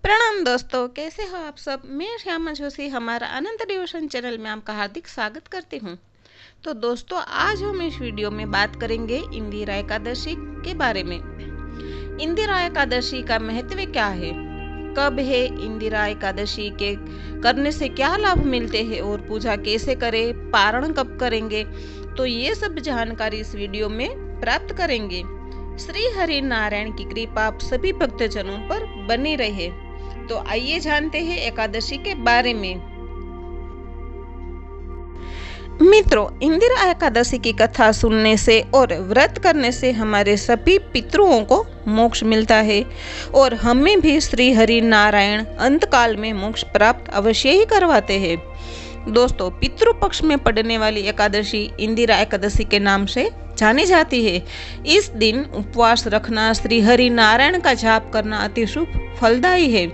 प्रणाम दोस्तों, कैसे हो आप सब। मैं श्यामा जोशी हमारा अनंत डिवोशन चैनल में आपका हार्दिक स्वागत करती हूँ। तो दोस्तों, आज हम इस वीडियो में बात करेंगे इंदिरा एकादशी के बारे में। इंदिरा एकादशी का महत्व क्या है, कब है इंदिरा एकादशी के करने से क्या लाभ मिलते हैं और पूजा कैसे करें, पारण कब करेंगे, तो ये सब जानकारी इस वीडियो में प्राप्त करेंगे। श्री हरि नारायण की कृपा आप सभी भक्तजनों पर बनी रहे। तो आइए जानते हैं एकादशी के बारे में। मित्रों, इंदिरा एकादशी की कथा सुनने से और व्रत करने से हमारे सभी पितरों को मोक्ष मिलता है और हमें भी श्री हरि नारायण अंतकाल में मोक्ष प्राप्त अवश्य ही करवाते हैं। दोस्तों, पितृपक्ष में पड़ने वाली एकादशी इंदिरा एकादशी के नाम से जानी जाती है। इस दिन उपवास रखना, श्री हरि नारायण का जाप करना अति शुभ फलदायी है।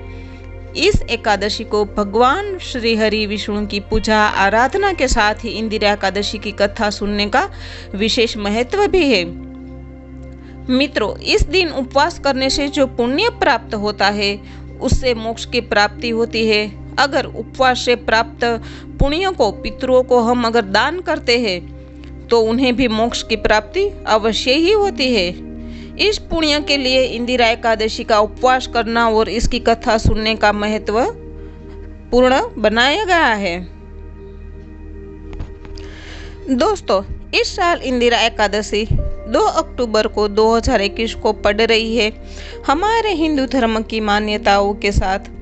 इस एकादशी को भगवान श्री हरि विष्णु की पूजा आराधना के साथ ही इंदिरा एकादशी की कथा सुनने का विशेष महत्व भी है। मित्रों, इस दिन उपवास करने से जो पुण्य प्राप्त होता है उससे मोक्ष की प्राप्ति होती है। अगर उपवास से प्राप्त पुण्यों को पितरों को हम अगर दान करते हैं तो उन्हें भी मोक्ष की प्राप्ति अवश्य ही होती है। इस पुण्य के लिए इंदिरा एकादशी का उपवास करना और इसकी कथा सुनने का महत्व पूर्ण बनाया गया है। दोस्तों, इस साल इंदिरा एकादशी 2 अक्टूबर को 2021 को पड़ रही है। हमारे हिंदू धर्म की मान्यताओं के साथ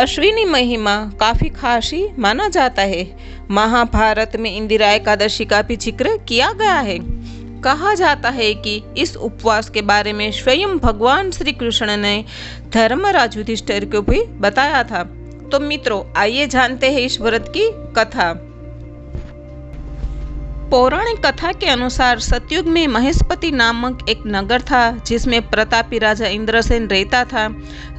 अश्विनी महिमा काफी खास ही माना जाता है। महाभारत में इंदिरा एकादशी का भी जिक्र किया गया है। कहा जाता है कि इस उपवास के बारे में स्वयं भगवान श्री कृष्ण ने धर्मराज युधिष्ठिर को भी बताया था। तो मित्रों, आइए जानते हैं इस व्रत की कथा। पौराणिक कथा के अनुसार सतयुग में महेशपति नामक एक नगर था जिसमें प्रतापी राजा इंद्रसेन रहता था।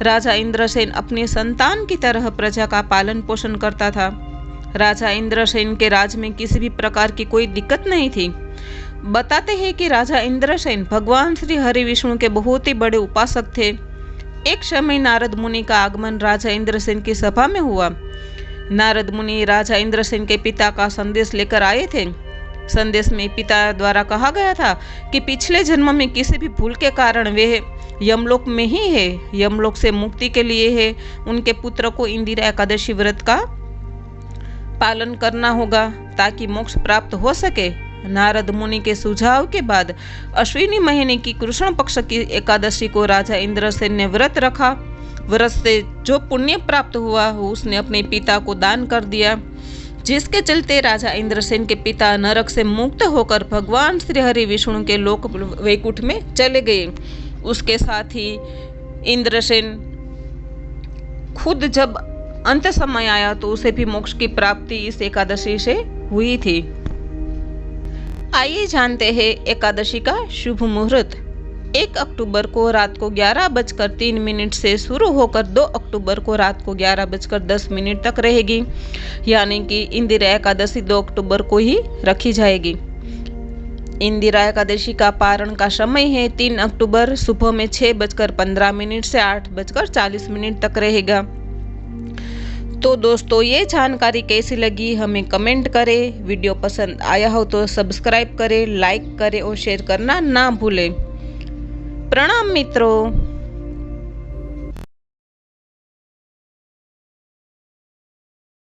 राजा इंद्रसेन अपनी संतान की तरह प्रजा का पालन पोषण करता था। राजा इंद्रसेन के राज में किसी भी प्रकार की कोई दिक्कत नहीं थी। बताते हैं कि राजा इंद्रसेन भगवान श्री हरि विष्णु के बहुत ही बड़े उपासक थे। एक समय नारद मुनि का आगमन राजा इंद्रसेन की सभा में हुआ। नारद मुनि राजा इंद्रसेन के पिता का संदेश लेकर आए थे। संदेश में पिता द्वारा कहा गया था कि पिछले जन्म में किसी भी भूल के कारण वे यमलोक में ही है, यमलोक से मुक्ति के लिए है उनके पुत्र को इंदिरा एकादशी व्रत का पालन करना होगा ताकि मोक्ष प्राप्त हो सके। नारद मुनि के सुझाव के बाद अश्विनी महीने की कृष्ण पक्ष की एकादशी को राजा इंद्रसेन ने व्रत रखा। व्रत से जो पुण्य प्राप्त हुआ उसने अपने पिता को दान कर दिया, जिसके चलते राजा इंद्रसेन के पिता नरक से मुक्त होकर भगवान श्री हरि विष्णु के लोक वैकुंठ में चले गए। उसके साथ ही इंद्रसेन खुद जब अंत समय आया तो उसे भी मोक्ष की प्राप्ति इस एकादशी से हुई थी। आइए जानते हैं एकादशी का शुभ मुहूर्त। 1 अक्टूबर को रात को 11:03 से शुरू होकर 2 अक्टूबर को रात को 11:10 तक रहेगी, यानी कि इंदिरा एकादशी 2 अक्टूबर को ही रखी जाएगी। इंदिरा एकादशी का पारण का समय है 3 अक्टूबर सुबह में 6:15 से 8:40 तक रहेगा। तो दोस्तों, ये जानकारी कैसी लगी हमें कमेंट करें। वीडियो पसंद आया हो तो सब्सक्राइब करें, लाइक करें और शेयर करना ना भूलें। प्रणाम मित्रों।